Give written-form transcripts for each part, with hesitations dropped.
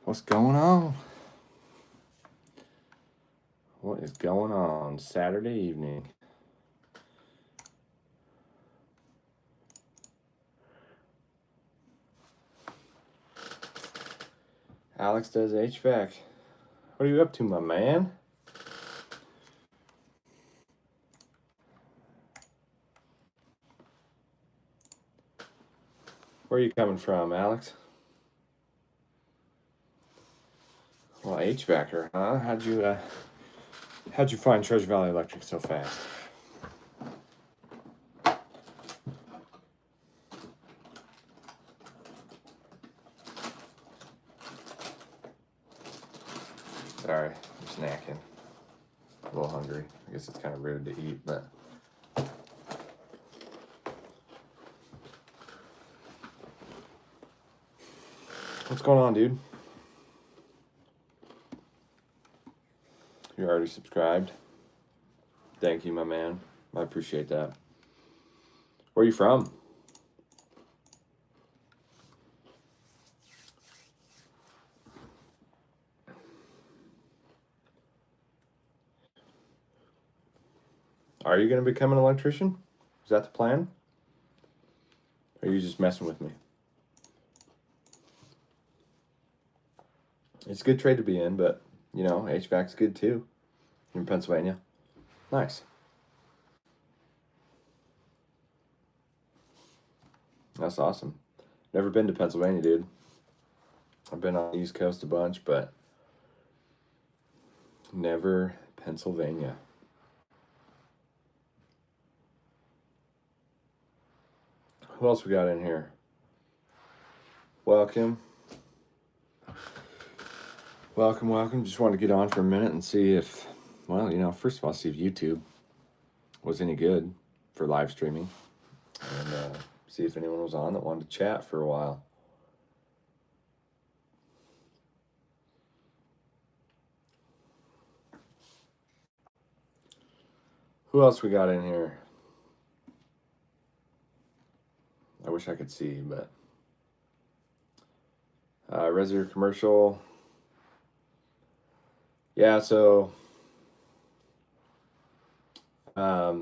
What's going on? What is going on Saturday evening? Alex does HVAC. What are you up to, my man? Where are you coming from, Alex? Well, HVACer, huh? How'd you find Treasure Valley Electric so fast? Sorry, I'm snacking. A little hungry. I guess it's kind of rude to eat, but what's going on, dude? You're already subscribed. Thank you, my man. I appreciate that. Where are you from? Are you going to become an electrician? Is that the plan? Or are you just messing with me? It's a good trade to be in, but, you know, HVAC's good too. In Pennsylvania. Nice. That's awesome. Never been to Pennsylvania, dude. I've been on the East Coast a bunch, but never Pennsylvania. Who else we got in here? Welcome. Welcome. Just wanted to get on for a minute and see if, well, you know, first of all, see if YouTube was any good for live streaming. And see if anyone was on that wanted to chat for a while. Who else we got in here? I wish I could see, but Resi Commercial. Yeah, so I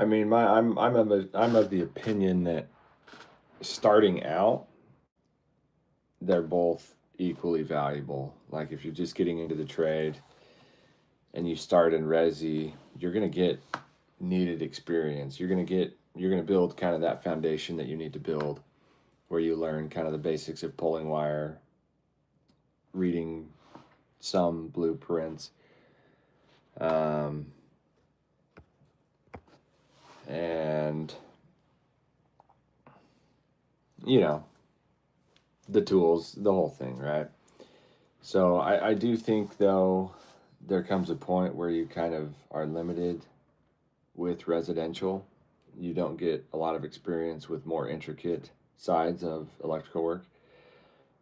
mean, I'm of the opinion that starting out, they're both equally valuable. Like if you're just getting into the trade and you start in Resi, you're gonna get needed experience. You're gonna build kind of that foundation that you need to build, where you learn kind of the basics of pulling wire, reading some blueprints, and you know, the tools, the whole thing, right? So I do think though there comes a point where you kind of are limited with residential. You don't get a lot of experience with more intricate sides of electrical work.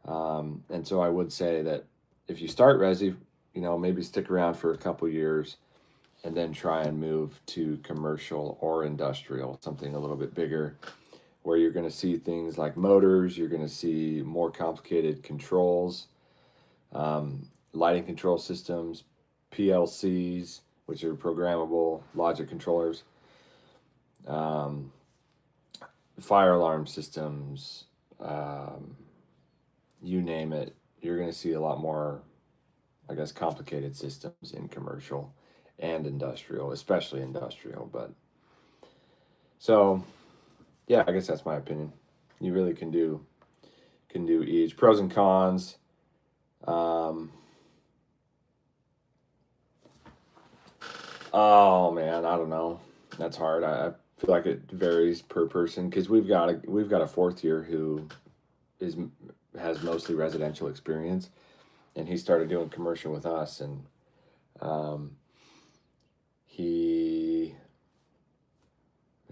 And so I would say that if you start Resi, you know, maybe stick around for a couple years and then try and move to commercial or industrial, something a little bit bigger, where you're going to see things like motors, you're going to see more complicated controls, lighting control systems, PLCs, which are programmable logic controllers, fire alarm systems, you name it. You're going to see a lot more, I guess, complicated systems in commercial and industrial, especially industrial. But so, yeah, I guess that's my opinion. You really can do each. Pros and cons. Oh man, I don't know. That's hard. I feel like it varies per person because we've got a fourth year who has mostly residential experience, and he started doing commercial with us, and he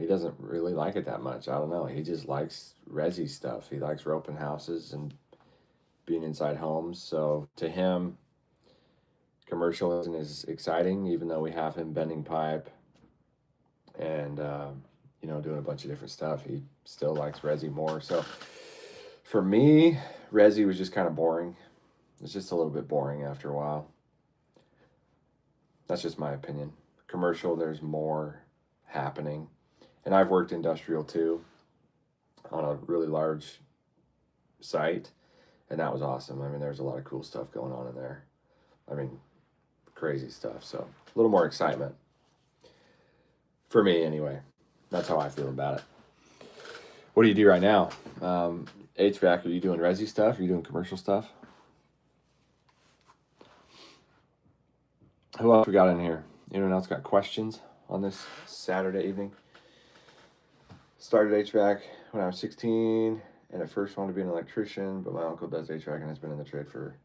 doesn't really like it that much. I don't know. He just likes resi stuff. He likes roping houses and being inside homes. So to him, commercial isn't as exciting, even though we have him bending pipe and you know, doing a bunch of different stuff. He still likes resi more. So for me, Resi was just kind of boring. It's just a little bit boring after a while. That's just my opinion. Commercial, there's more happening. And I've worked industrial too on a really large site, and that was awesome. I mean, there's a lot of cool stuff going on in there. I mean, crazy stuff. So a little more excitement for me, anyway. That's how I feel about it. What do you do right now? HVAC, are you doing resi stuff? Are you doing commercial stuff? Who else we got in here? Anyone else got questions on this Saturday evening? Started HVAC when I was 16 and at first wanted to be an electrician, but my uncle does HVAC and has been in the trade for...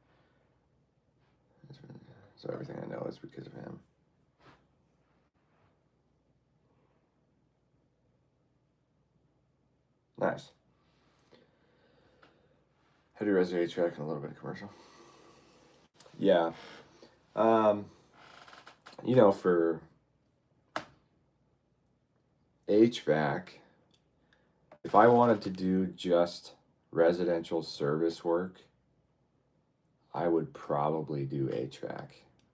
So everything I know is because of him. Nice. I do resi HVAC and a little bit of commercial. Yeah. You know, for HVAC, if I wanted to do just residential service work, I would probably do HVAC.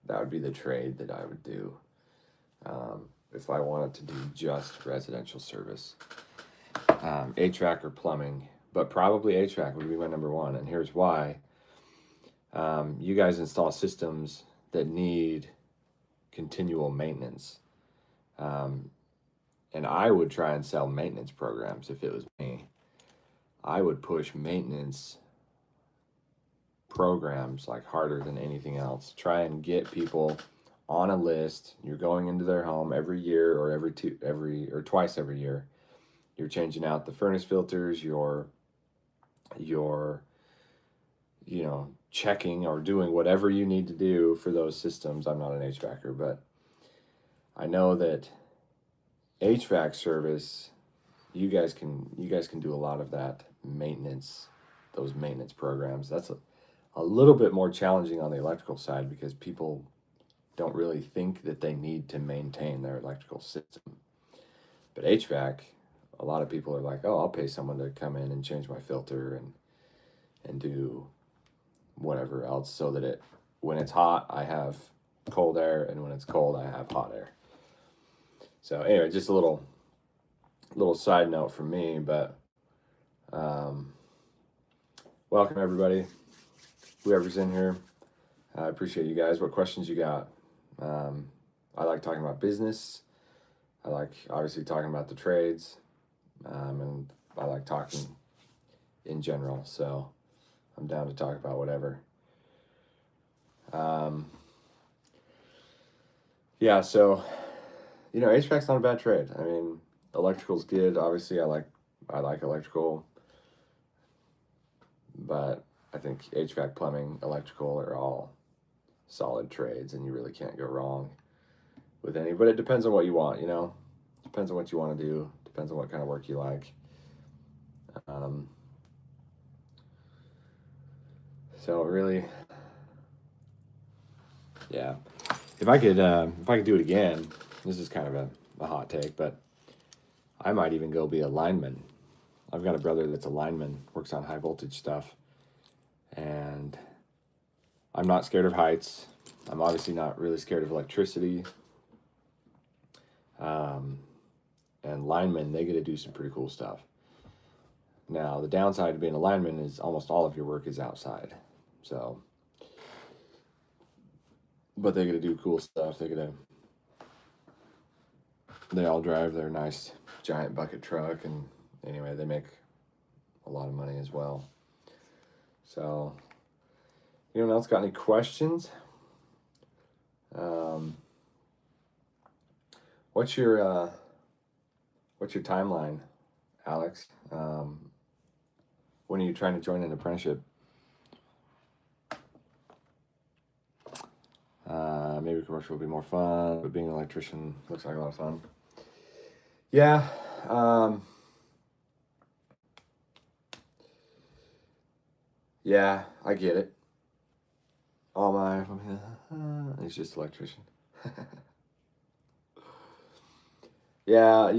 That would be the trade that I would do if I wanted to do just residential service. HVAC or plumbing, but probably HVAC would be my number one, and here's why. You guys install systems that need continual maintenance. And I would try and sell maintenance programs if it was me. I would push maintenance programs like harder than anything else. Try and get people on a list. You're going into their home every year or twice every year. You're changing out the furnace filters, you're checking or doing whatever you need to do for those systems. I'm not an HVACer, but I know that HVAC service, you guys can do a lot of that maintenance, those maintenance programs. That's a little bit more challenging on the electrical side because people don't really think that they need to maintain their electrical system. But HVAC, a lot of people are like, oh, I'll pay someone to come in and change my filter and do whatever else so that when it's hot, I have cold air, and when it's cold, I have hot air. So anyway, just a little side note from me, but welcome everybody, whoever's in here. I appreciate you guys. What questions you got? I like talking about business. I like obviously talking about the trades, and I like talking in general. So I'm down to talk about whatever. Yeah, so HVAC's not a bad trade. I mean, electrical's good. Obviously, I like electrical, but I think HVAC, plumbing, electrical are all solid trades, and you really can't go wrong with any. But it depends on what you want. Depends on what you want to do. Depends on what kind of work you like. So really, yeah. If I could do it again, this is kind of a hot take, but I might even go be a lineman. I've got a brother that's a lineman, works on high voltage stuff, and I'm not scared of heights. I'm obviously not really scared of electricity. And linemen, they get to do some pretty cool stuff. Now, the downside of being a lineman is almost all of your work is outside. So, but they get to do cool stuff. They all drive their nice giant bucket truck, and anyway, they make a lot of money as well. So, anyone else got any questions? What's your timeline, Alex? When are you trying to join an apprenticeship? Maybe commercial will be more fun, but being an electrician looks like a lot of fun. Yeah. Yeah, I get it. He's just electrician. Yeah,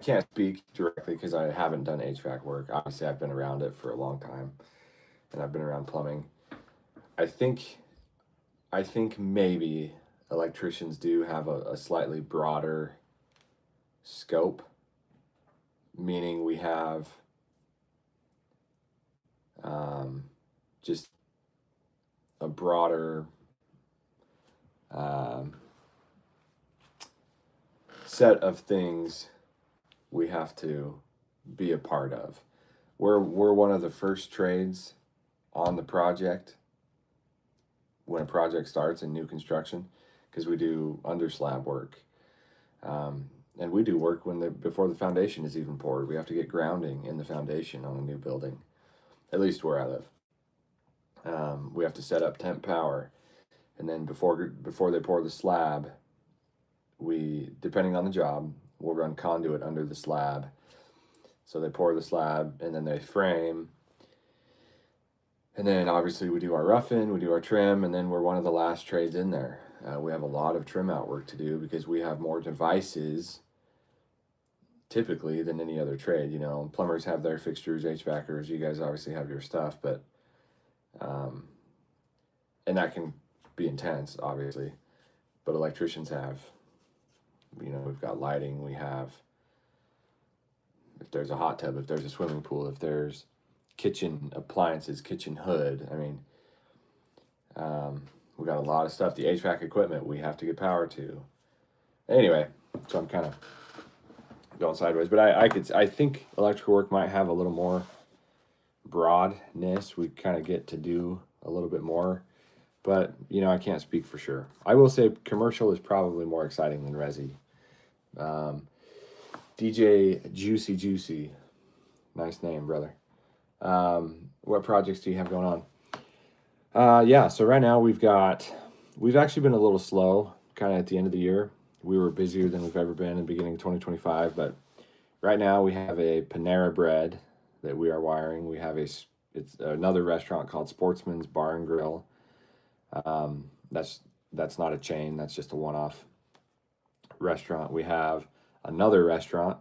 can't speak directly because I haven't done HVAC work. Obviously, I've been around it for a long time, and I've been around plumbing. I think maybe electricians do have a slightly broader scope, meaning we have just a broader set of things we have to be a part of. We're one of the first trades on the project when a project starts in new construction, because we do under slab work, and we do work before the foundation is even poured. We have to get grounding in the foundation on a new building, at least where I live. We have to set up temp power, and then before they pour the slab, we, depending on the job, we'll run conduit under the slab. So they pour the slab, and then they frame, and then obviously we do our roughing, we do our trim, and then we're one of the last trades in there. We have a lot of trim out work to do because we have more devices typically than any other trade. You know, plumbers have their fixtures, HVACers, you guys obviously have your stuff, but and that can be intense, obviously. But electricians have, you know, we've got lighting, we have, if there's a hot tub, if there's a swimming pool, if there's kitchen appliances, kitchen hood. I mean, we got a lot of stuff. The HVAC equipment we have to get power to. Anyway, so I'm kind of going sideways, but I think electrical work might have a little more broadness. We kind of get to do a little bit more, but you know, I can't speak for sure. I will say commercial is probably more exciting than resi. DJ Juicy, nice name, brother. What projects do you have going on? Yeah, so right now we've actually been a little slow kind of at the end of the year. We were busier than we've ever been in the beginning of 2025, but right now we have a Panera Bread that we are wiring. We have it's another restaurant called Sportsman's Bar and Grill. That's not a chain, that's just a one-off restaurant. We have another restaurant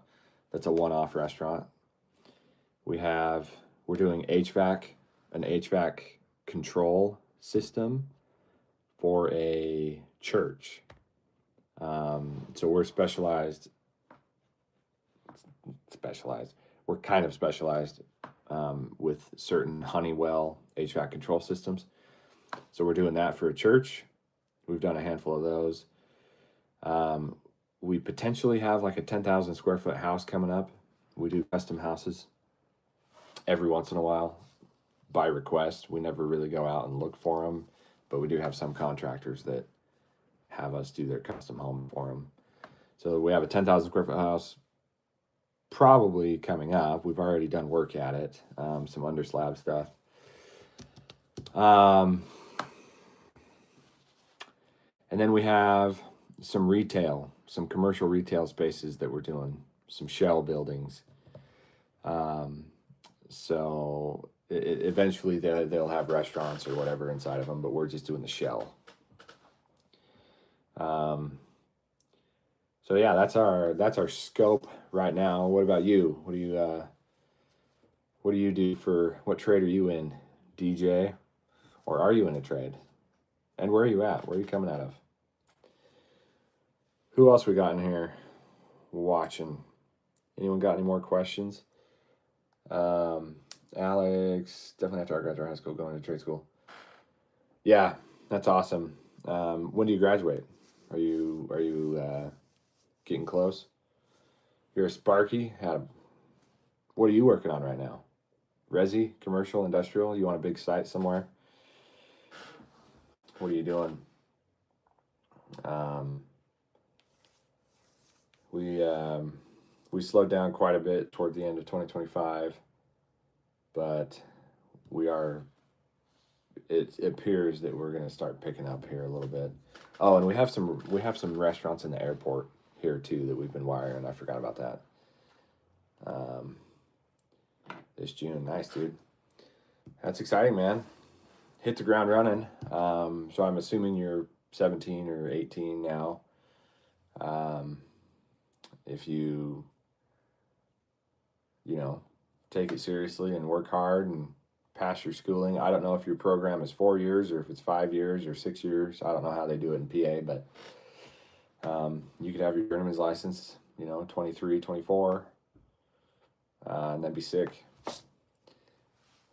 that's a one-off restaurant. We're doing an HVAC control system for a church. So we're specialized. We're kind of specialized with certain Honeywell HVAC control systems. So we're doing that for a church. We've done a handful of those. We potentially have like a 10,000 square foot house coming up. We do custom houses every once in a while by request. We never really go out and look for them, but we do have some contractors that have us do their custom home for them. So we have a 10,000 square foot house probably coming up. We've already done work at it, some under slab stuff. And then we have some commercial retail spaces that we're doing, some shell buildings. So eventually they'll have restaurants or whatever inside of them, but we're just doing the shell. So yeah, that's our scope right now. What about you? What do you do what trade are you in, DJ? Or are you in a trade? And where are you at? Where are you coming out of? Who else we got in here watching? Anyone got any more questions? Alex, definitely after I graduate high school, going to trade school. Yeah, that's awesome. When do you graduate? Are you getting close? You're a Sparky. What are you working on right now? Resi, commercial, industrial? You want a big site somewhere? What are you doing? We slowed down quite a bit toward the end of 2025, but it appears that we're going to start picking up here a little bit. Oh, and we have some restaurants in the airport here too that we've been wiring. I forgot about that. This June. Nice, dude. That's exciting, man. Hit the ground running. So I'm assuming you're 17 or 18 now. If you you know, take it seriously and work hard and pass your schooling. I don't know if your program is 4 years or if it's 5 years or 6 years. I don't know how they do it in PA, but you could have your journeyman's license, 23, 24, and that'd be sick.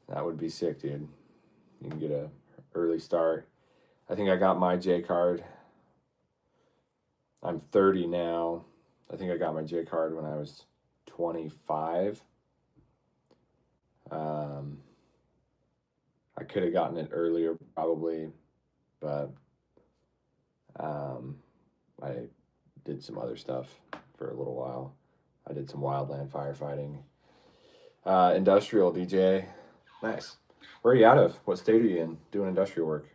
That would be sick, dude. You can get a early start. I think I got my J card. I'm 30 now. I think I got my J card when I was 25. I could have gotten it earlier probably, but I did some other stuff for a little while. I did some wildland firefighting. Industrial DJ. Nice. Where are you out of? What state are you in doing industrial work?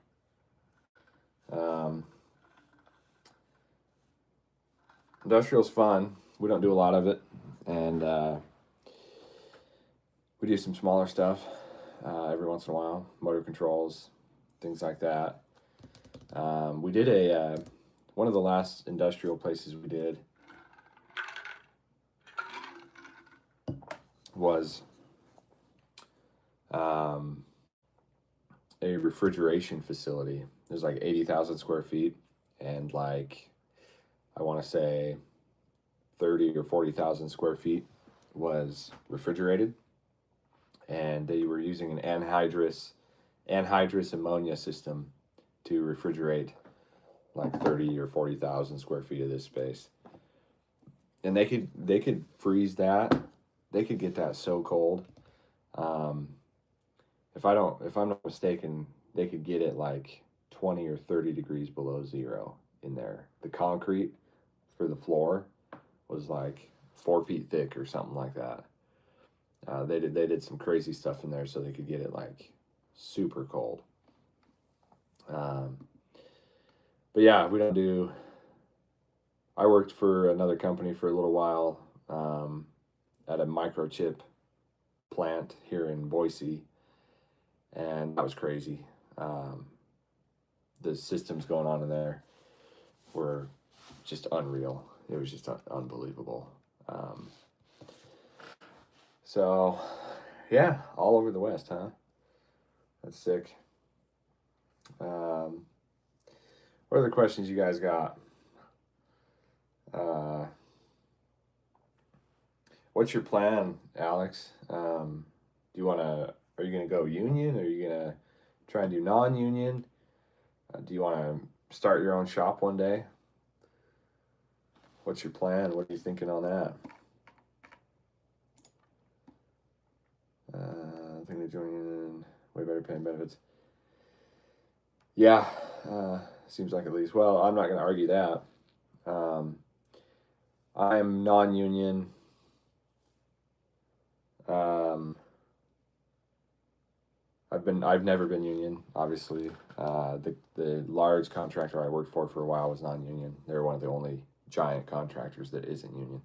Industrial's fun. We don't do a lot of it, and we do some smaller stuff every once in a while, motor controls, things like that. We did one of the last industrial places we did was a refrigeration facility. There's like 80,000 square feet, and like I want to say 30 or 40,000 square feet was refrigerated, and they were using an anhydrous ammonia system to refrigerate like 30 or 40,000 square feet of this space. And they could freeze that. They could get that so cold. If I'm not mistaken, they could get it like 20 or 30 degrees below zero in there. The concrete for the floor was like 4 feet thick or something like that. They did some crazy stuff in there so they could get it like super cold. But yeah, we don't do. I worked for another company for a little while at a microchip plant here in Boise, and that was crazy. The systems going on in there were just unreal. It was just unbelievable. So, yeah, all over the West, huh? That's sick. What other questions you guys got? What's your plan, Alex? Are you gonna go union? Or are you gonna try and do non-union? Do you want to start your own shop one day? What's your plan? What are you thinking on that? I think they join union, way better paying benefits. Yeah, seems like at least. Well, I'm not going to argue that. I'm non-union. I've never been union, obviously. The large contractor I worked for a while was non-union. They're one of the only giant contractors that isn't union.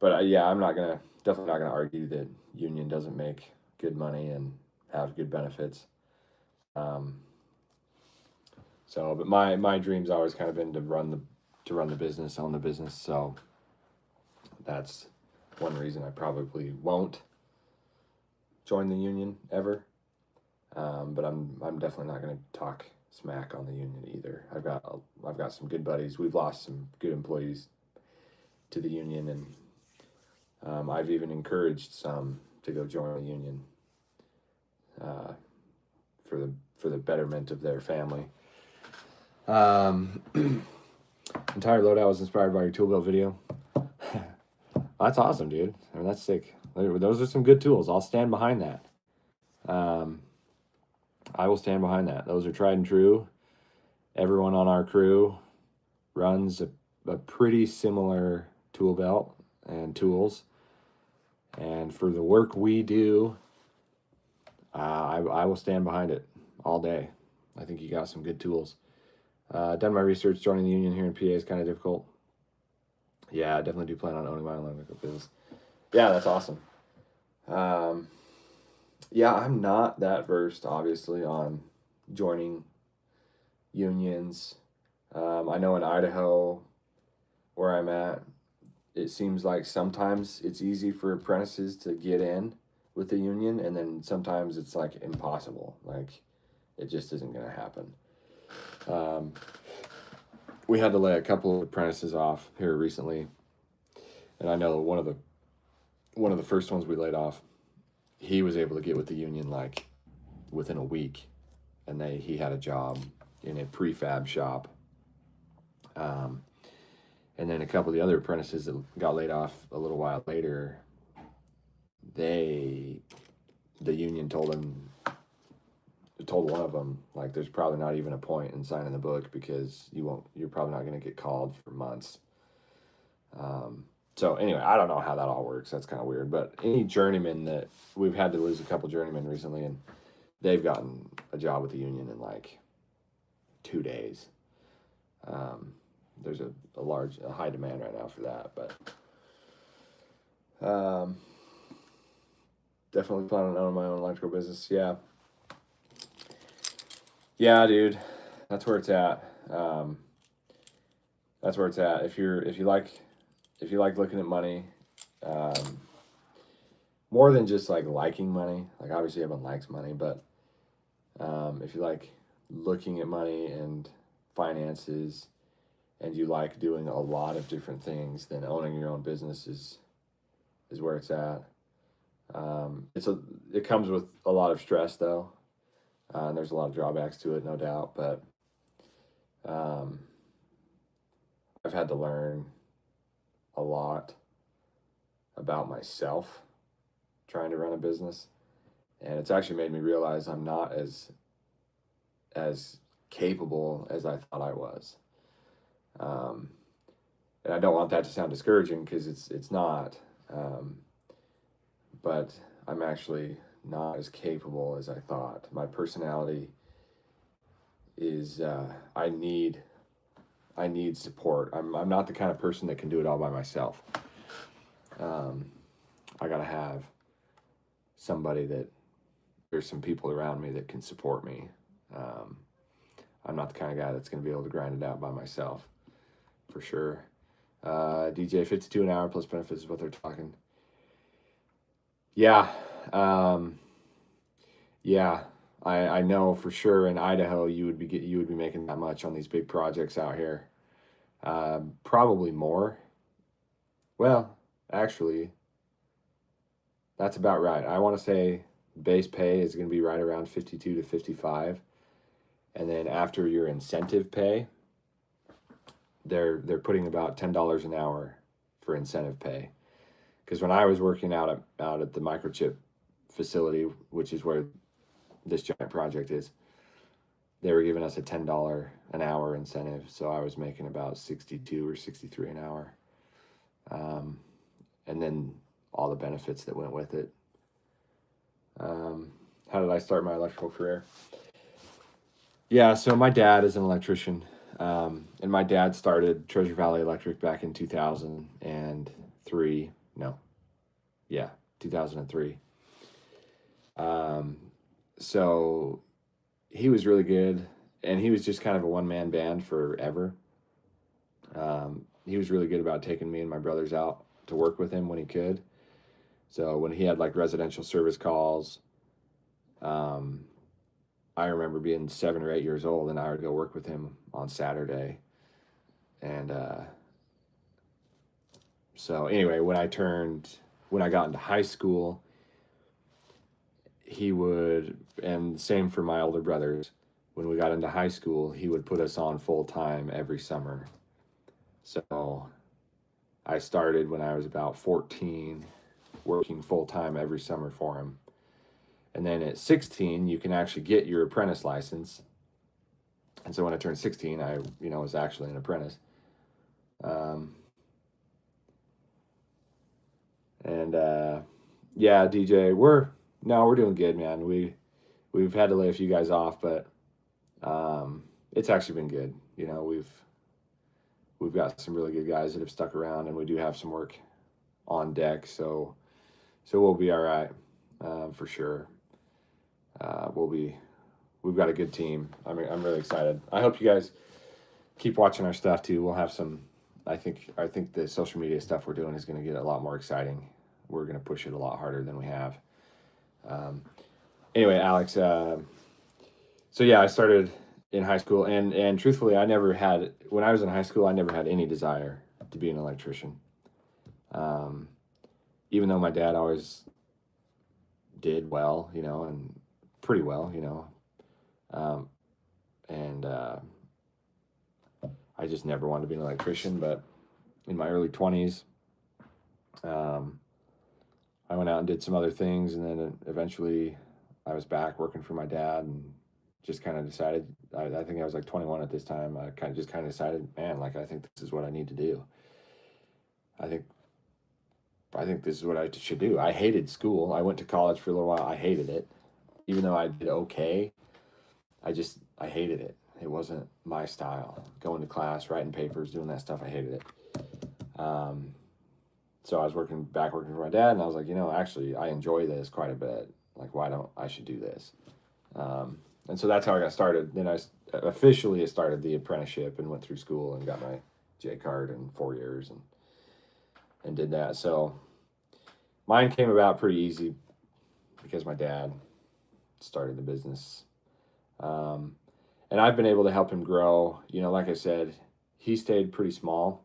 But yeah, definitely not gonna argue that union doesn't make good money and have good benefits. But my dream's always kind of been to run the business, own the business. So that's one reason I probably won't join the union ever. But I'm definitely not going to talk smack on the union either. I've got some good buddies. We've lost some good employees to the union, and I've even encouraged some to go join the union for the betterment of their family. Entire loadout was inspired by your tool belt video. That's awesome, dude. I mean, that's sick. Those are some good tools. I'll stand behind that. I will stand behind that. Those are tried and true. Everyone on our crew runs a pretty similar tool belt and tools. And for the work we do, I will stand behind it all day. I think you got some good tools. Done my research. Joining the union here in PA is kind of difficult. Yeah, I definitely do plan on owning my own electrical business. Yeah, that's awesome. Yeah, I'm not that versed, obviously, on joining unions. I know in Idaho, where I'm at, it seems like sometimes it's easy for apprentices to get in with the union, and then sometimes it's like impossible. Like it just isn't going to happen. We had to lay a couple of apprentices off here recently, and I know one of the first ones we laid off, he was able to get with the union like within a week, and he had a job in a prefab shop. And then a couple of the other apprentices that got laid off a little while later, the union told one of them, like, there's probably not even a point in signing the book because you're probably not going to get called for months. So anyway, I don't know how that all works. That's kind of weird. But any journeyman that we've had to lose a couple journeymen recently, and they've gotten a job with the union in like 2 days. There's a high demand right now for that, but definitely planning on my own electrical business. Yeah, dude, that's where it's at. That's where it's at. If you like looking at money, more than just like liking money, like obviously everyone likes money, but if you like looking at money and finances, and you like doing a lot of different things, then owning your own business is where it's at. It comes with a lot of stress though, and there's a lot of drawbacks to it, no doubt. But I've had to learn a lot about myself trying to run a business, and it's actually made me realize I'm not as capable as I thought I was. And I don't want that to sound discouraging because it's not. But I'm actually not as capable as I thought. My personality is I need support. I'm not the kind of person that can do it all by myself. I gotta have somebody there's some people around me that can support me. I'm not the kind of guy that's going to be able to grind it out by myself, for sure. DJ, 52 an hour plus benefits is what they're talking. Yeah. Yeah. I know for sure in Idaho you would be making that much on these big projects out here. Probably more. Well, actually, that's about right. I want to say base pay is going to be right around 52 to 55. And then after your incentive pay, they're putting about $10 an hour for incentive pay. Because when I was working out at the microchip facility, which is where this giant project is, they were giving us a $10 an hour incentive. So I was making about 62 or 63 an hour. And then all the benefits that went with it. How did I start my electrical career? Yeah, so my dad is an electrician, and my dad started Treasure Valley Electric back in 2003. No, yeah, 2003. So he was really good, and he was just kind of a one-man band forever. He was really good about taking me and my brothers out to work with him when he could. So when he had like residential service calls, I remember being 7 or 8 years old, and I would go work with him on Saturday. And so anyway, when I got into high school, he would, and same for my older brothers, when we got into high school, he would put us on full time every summer. So I started when I was about 14, working full time every summer for him. And then at 16, you can actually get your apprentice license. And so when I turned 16, I was actually an apprentice. Yeah, DJ, we're doing good, man. We've had to lay a few guys off, but it's actually been good. We've got some really good guys that have stuck around, and we do have some work on deck, so we'll be all right, for sure. We've got a good team. I'm really excited. I hope you guys keep watching our stuff too. We'll have some I think the social media stuff we're doing is going to get a lot more exciting. We're going to push it a lot harder than we have. Um, anyway, Alex. So yeah, I started in high school, and truthfully, I never had when I was in high school, I never had any desire to be an electrician. Um, Even though my dad always did well, and pretty well, um, and I just never wanted to be an electrician. But in my early 20s, um, I went out and did some other things, and then eventually I was back working for my dad, and just kind of decided. I think I was like 21 at this time. I kind of decided, man, like I think this is what I need to do. I think I think this is what I should do. I hated school. I went to college for a little while. I hated it, even though I did okay. I hated it. It wasn't my style. Going to class, writing papers, doing that stuff. I hated it. So I was working for my dad, and I was like, actually, I enjoy this quite a bit. Like, why don't I should do this? And so that's how I got started. Then I officially started the apprenticeship and went through school and got my J card in 4 years and did that. So mine came about pretty easy because my dad started the business. And I've been able to help him grow. Like I said, he stayed pretty small.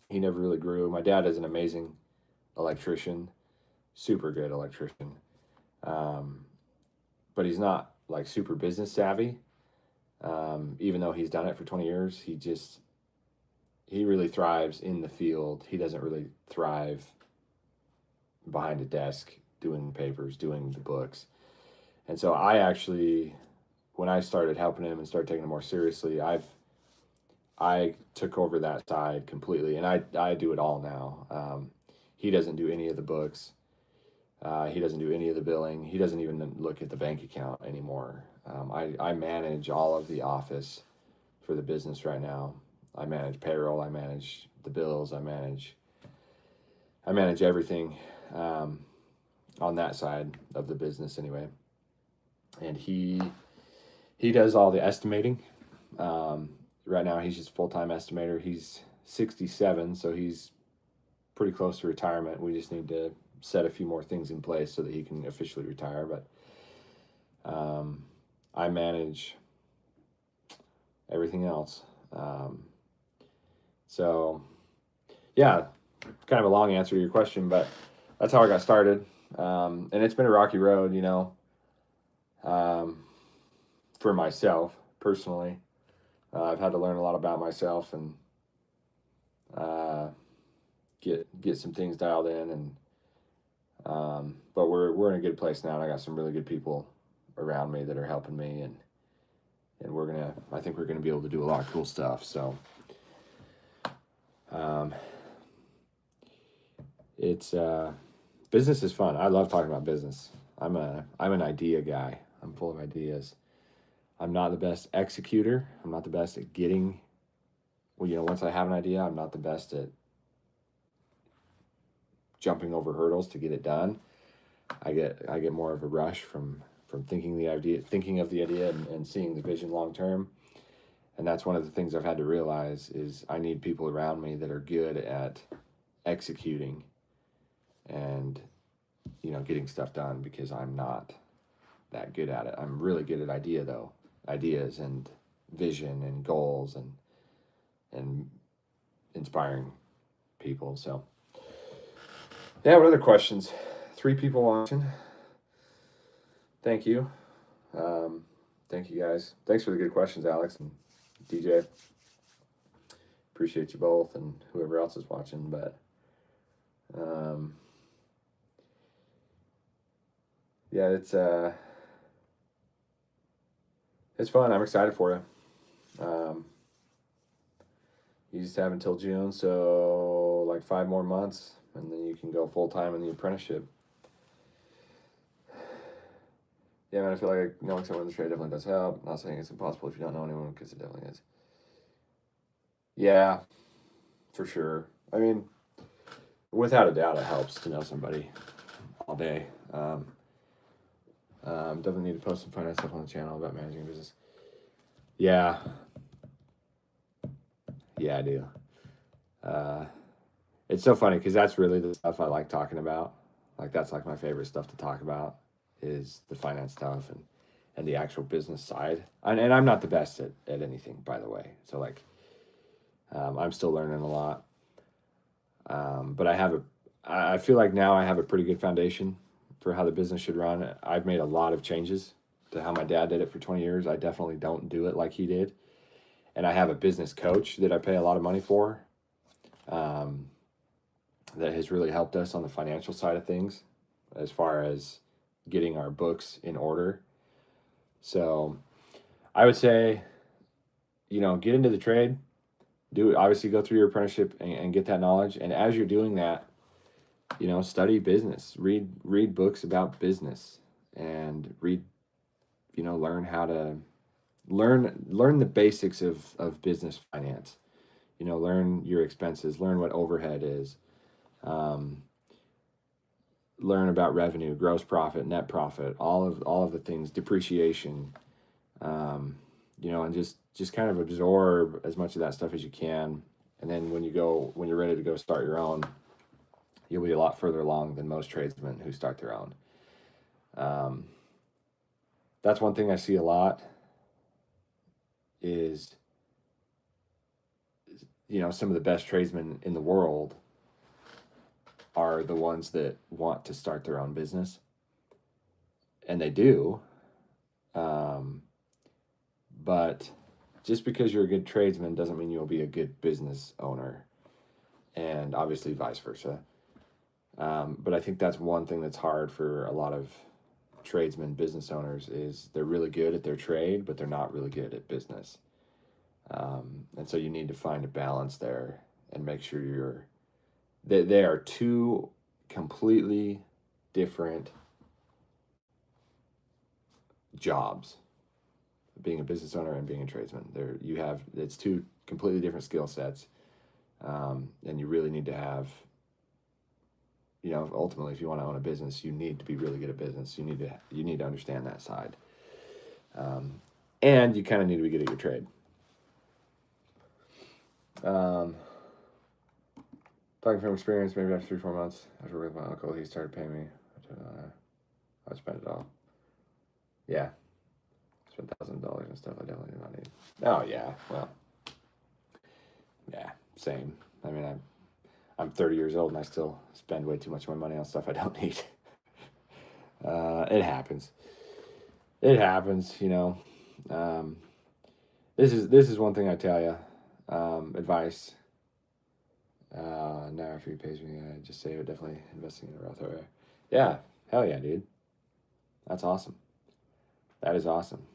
He never really grew. My dad is an amazing electrician, super good electrician. But he's not like super business savvy. Even though he's done it for 20 years, he really thrives in the field. He doesn't really thrive behind a desk doing papers, doing the books. And so I actually, when I started helping him and started taking it more seriously, I took over that side completely, and I do it all now. He doesn't do any of the books. He doesn't do any of the billing. He doesn't even look at the bank account anymore. I manage all of the office for the business right now. I manage payroll. I manage the bills. I manage everything on that side of the business anyway. And he does all the estimating. Right now, he's just full-time estimator. He's 67, so he's pretty close to retirement. We just need to set a few more things in place so that he can officially retire. But I manage everything else. So, yeah, kind of a long answer to your question, but that's how I got started. And it's been a rocky road, for myself personally. I've had to learn a lot about myself and get some things dialed in, and but we're in a good place now, and I got some really good people around me that are helping me, and I think we're gonna be able to do a lot of cool stuff. So it's business is fun. I love talking about business. I'm an idea guy. I'm full of ideas. I'm not the best executor. I'm not the best at getting. Well, once I have an idea, I'm not the best at jumping over hurdles to get it done. I get more of a rush from thinking of the idea and seeing the vision long term. And that's one of the things I've had to realize is I need people around me that are good at executing and getting stuff done, because I'm not that good at it. I'm really good at ideas and vision and goals and inspiring people. So yeah, what other questions? 3 people watching. Thank you. Thank you guys. Thanks for the good questions, Alex and DJ. Appreciate you both, and whoever else is watching. But yeah, it's fun. I'm excited for you. You just have until June, so like 5 more months, and then you can go full time in the apprenticeship. Yeah, man, I feel like knowing someone in the trade definitely does help. Not saying it's impossible if you don't know anyone, because it definitely is. Yeah, for sure. I mean, without a doubt, it helps to know somebody all day. Definitely need to post some finance stuff on the channel about managing business. Yeah. Yeah, I do. It's so funny because that's really the stuff I like talking about. Like that's like my favorite stuff to talk about is the finance stuff and the actual business side. And I'm not the best at anything, by the way. So like I'm still learning a lot. But I feel like now I have a pretty good foundation for how the business should run. I've made a lot of changes to how my dad did it for 20 years. I definitely don't do it like he did. And I have a business coach that I pay a lot of money for, um, that has really helped us on the financial side of things as far as getting our books in order. So I would say, get into the trade, obviously go through your apprenticeship and get that knowledge. And as you're doing that, study business, read books about business and learn how to learn the basics of business finance. Learn your expenses, learn what overhead is, um, learn about revenue, gross profit, net profit, all of the things, depreciation, and just kind of absorb as much of that stuff as you can. And then when you're ready to go start your own, you'll be a lot further along than most tradesmen who start their own. That's one thing I see a lot is, some of the best tradesmen in the world are the ones that want to start their own business. And they do. But just because you're a good tradesman doesn't mean you'll be a good business owner. And obviously vice versa. But I think that's one thing that's hard for a lot of tradesmen, business owners, is they're really good at their trade, but they're not really good at business. And so you need to find a balance there and make sure they are two completely different jobs, being a business owner and being a tradesman. It's two completely different skill sets. And you really need to have, ultimately, if you want to own a business, you need to be really good at business. You need to understand that side. And you kind of need to be good at your trade. Talking from experience, maybe after 3-4 months after working with my uncle, he started paying me. I spent it all. Yeah, spent $1,000 and stuff I definitely did not need. Oh yeah, well, yeah, same. I mean, I'm 30 years old and I still spend way too much of my money on stuff I don't need. It happens. It happens, This is one thing I tell you. Advice. Now if he pays me, I just say definitely investing in a Roth IRA. Yeah, hell yeah, dude. That's awesome. That is awesome.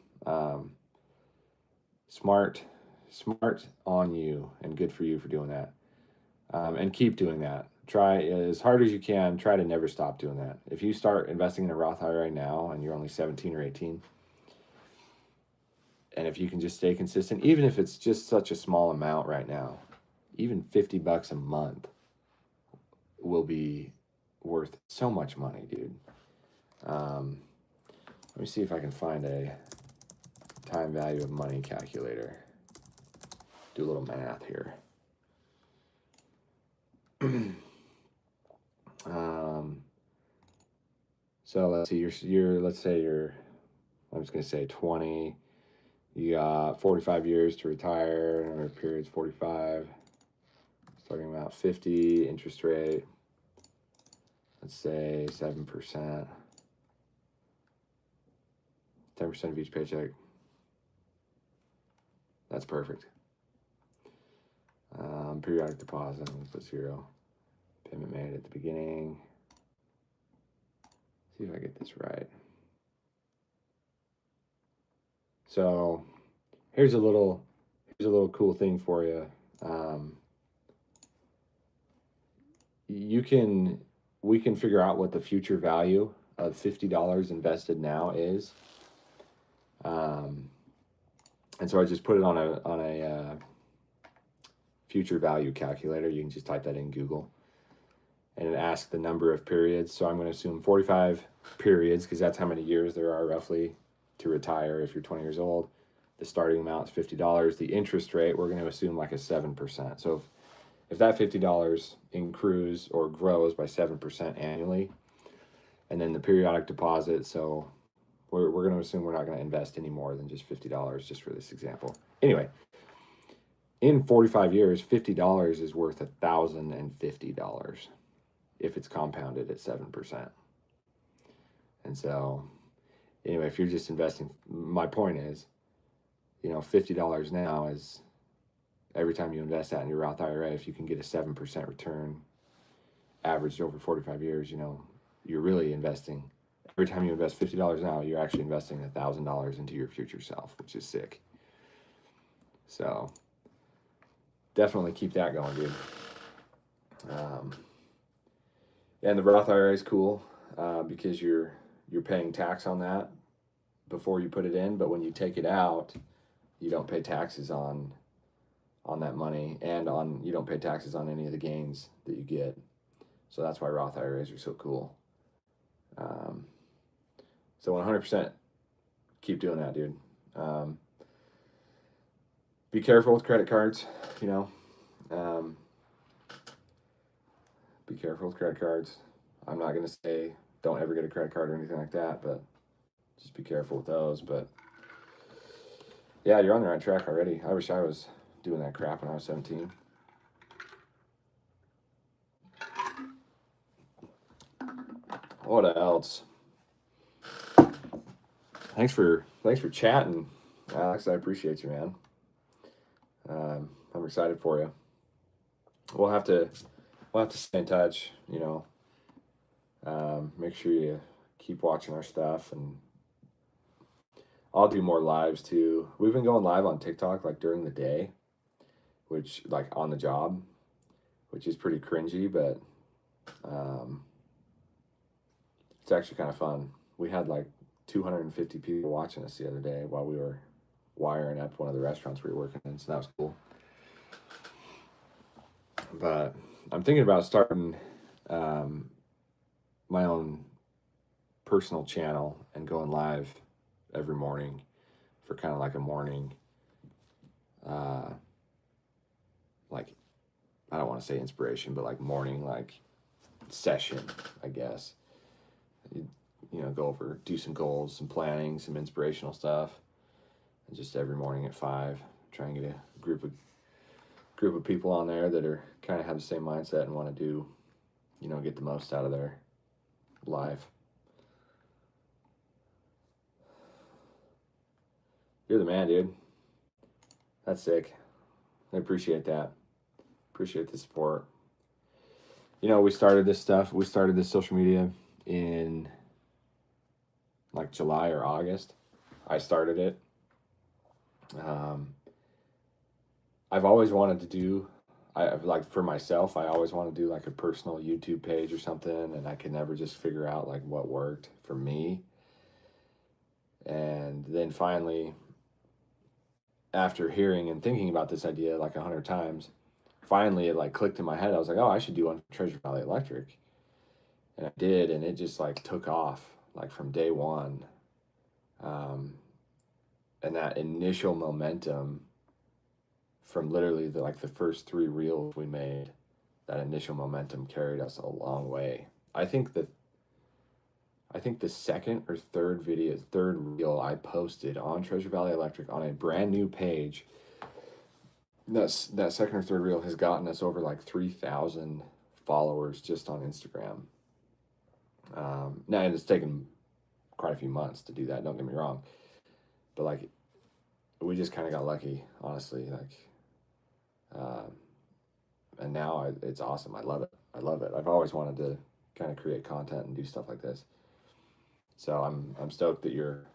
Smart on you, and good for you for doing that. And keep doing that. Try as hard as you can. Try to never stop doing that. If you start investing in a Roth IRA now and you're only 17 or 18, and if you can just stay consistent, even if it's just such a small amount right now, even $50 a month will be worth so much money, dude. Let me see if I can find a time value of money calculator. Do a little math here. So let's see, let's say I'm just gonna say 20. You got 45 years to retire. Another period's 45. Starting amount 50. Interest rate, let's say 7%. 10% of each paycheck. That's perfect. Periodic deposit, let's put 0. Payment made at the beginning. See if I get this right. So here's a little cool thing for you. We can figure out what the future value of $50 invested now is. And so I just put it on a future value calculator. You can just type that in Google, and it asks the number of periods. So I'm going to assume 45 periods because that's how many years there are roughly to retire if you're 20 years old. The starting amount is $50. The interest rate, we're going to assume like a 7%. So if that $50 accrues or grows by 7% annually, and then the periodic deposit, so we're going to assume we're not going to invest any more than just $50 just for this example. Anyway, in 45 years, $50 is worth $1,050 if it's compounded at 7%. And so, anyway, if you're just investing, my point is, you know, $50 now is every time you invest that in your Roth IRA, if you can get a 7% return averaged over 45 years, you know, you're really investing. Every time you invest $50 now, you're actually investing $1,000 into your future self, which is sick. So definitely keep that going, dude. And the Roth IRA is cool because you're paying tax on that before you put it in, but when you take it out, you don't pay taxes on that money, and you don't pay taxes on any of the gains that you get. So that's why Roth IRAs are so cool. So 100% keep doing that, dude. Be careful with credit cards, you know. Be careful with credit cards. I'm not going to say don't ever get a credit card or anything like that, but just be careful with those. But yeah, you're on the right track already. I wish I was doing that crap when I was 17. What else? Thanks for chatting, Alex. I appreciate you, man. I'm excited for you. We'll have to stay in touch, you know. Make sure you keep watching our stuff, and I'll do more lives too. We've been going live on TikTok like during the day, which like on the job, which is pretty cringy, but it's actually kind of fun. We had like 250 people watching us the other day while we were wiring up one of the restaurants we were working in, so that was cool. But I'm thinking about starting my own personal channel and going live every morning for kind of like a morning, like, I don't want to say inspiration, but like morning, like session, I guess. You know, do some goals, some planning, some inspirational stuff, and just every morning at 5, try and get a group of people on there that are kind of have the same mindset and want to do, you know, get the most out of their life. You're the man, dude. That's sick. I appreciate that. Appreciate the support. You know, we started this social media in like July or August. I started it. I've always wanted to do, like for myself, I always want to do like a personal YouTube page or something, and I could never just figure out like what worked for me. And then finally, after hearing and thinking about this idea like 100 times, finally it like clicked in my head. I was like, oh, I should do one for Treasure Valley Electric. And I did, and it just like took off like from day one. And that initial momentum from literally the first 3 reels we made, that initial momentum carried us a long way. I think the second or third reel I posted on Treasure Valley Electric on a brand new page, that second or third reel has gotten us over like 3,000 followers just on Instagram. Now, and it's taken quite a few months to do that, don't get me wrong, but like we just kind of got lucky, honestly. And now it's awesome. I love it. I've always wanted to kind of create content and do stuff like this, so I'm stoked that you're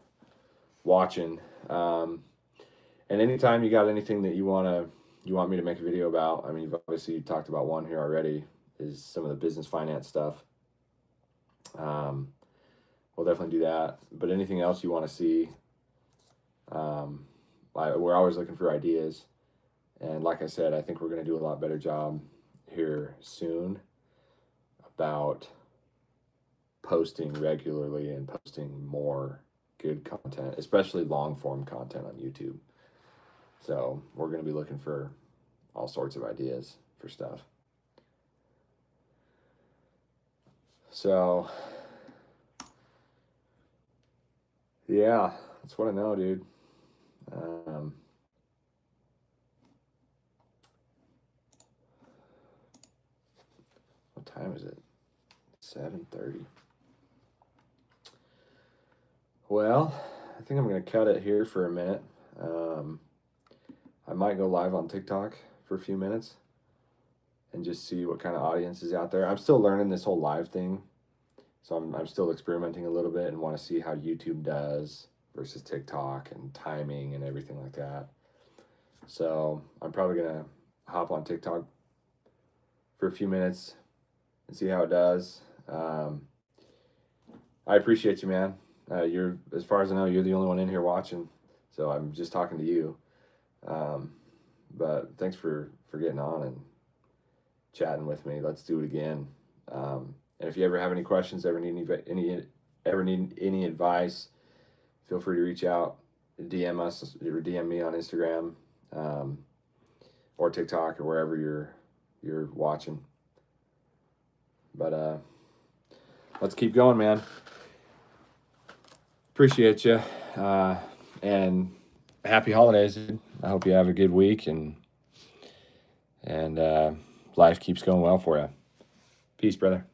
watching. And anytime you got anything that you want me to make a video about, I mean, you've obviously talked about one here already, is some of the business finance stuff. We'll definitely do that. But anything else you want to see, we're always looking for ideas. And like I said, I think we're going to do a lot better job here soon about posting regularly and posting more good content, especially long form content on YouTube. So we're going to be looking for all sorts of ideas for stuff. So, yeah, that's what I know, dude. What time is it? 7:30. Well, I think I'm going to cut it here for a minute. I might go live on TikTok for a few minutes and just see what kind of audience is out there. I'm still learning this whole live thing. So I'm still experimenting a little bit and want to see how YouTube does versus TikTok and timing and everything like that. So I'm probably going to hop on TikTok for a few minutes and see how it does. I appreciate you, man. You're, as far as I know, you're the only one in here watching. So I'm just talking to you. But thanks for getting on and chatting with me. Let's do it again. And if you ever have any questions, ever need any advice, feel free to reach out, DM us or DM me on Instagram, or TikTok or wherever you're watching. But let's keep going, man. Appreciate you, and happy holidays. I hope you have a good week and life keeps going well for you. Peace, brother.